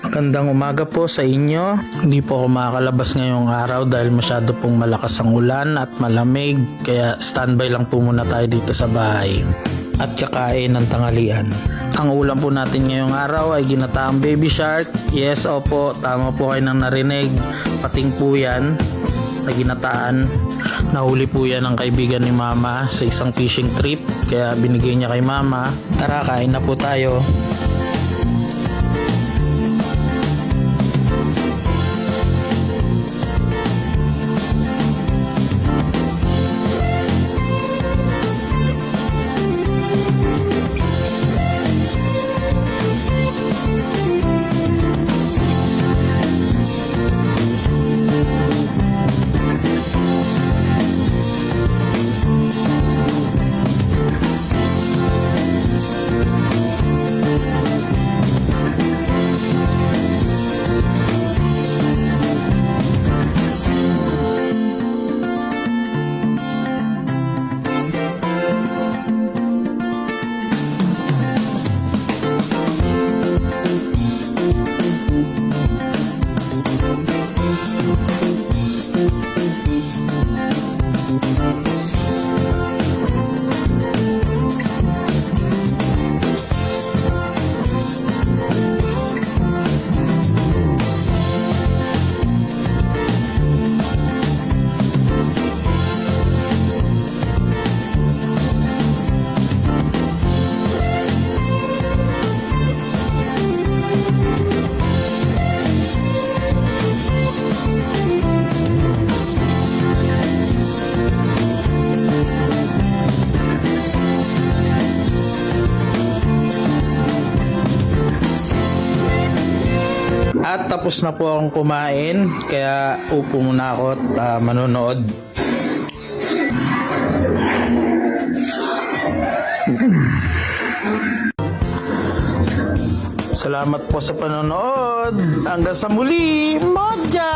Magandang umaga po sa inyo. Hindi po ako makakalabas ngayong araw dahil masyado pong malakas ang ulan at malamig. Kaya standby lang po muna tayo dito sa bahay at kakain ng tanghalian. Ang ulam po natin ngayong araw ay ginataang baby shark. Yes, opo, tama po kayo nang narinig. Pating po yan na ginataan. Nahuli po yan ng kaibigan ni Mama sa isang fishing trip. Kaya binigay niya kay Mama. Tara, kain na po tayo. At tapos na po akong kumain, kaya upo muna ako at manonood. Salamat po sa panonood. Hanggang sa muli, Modja!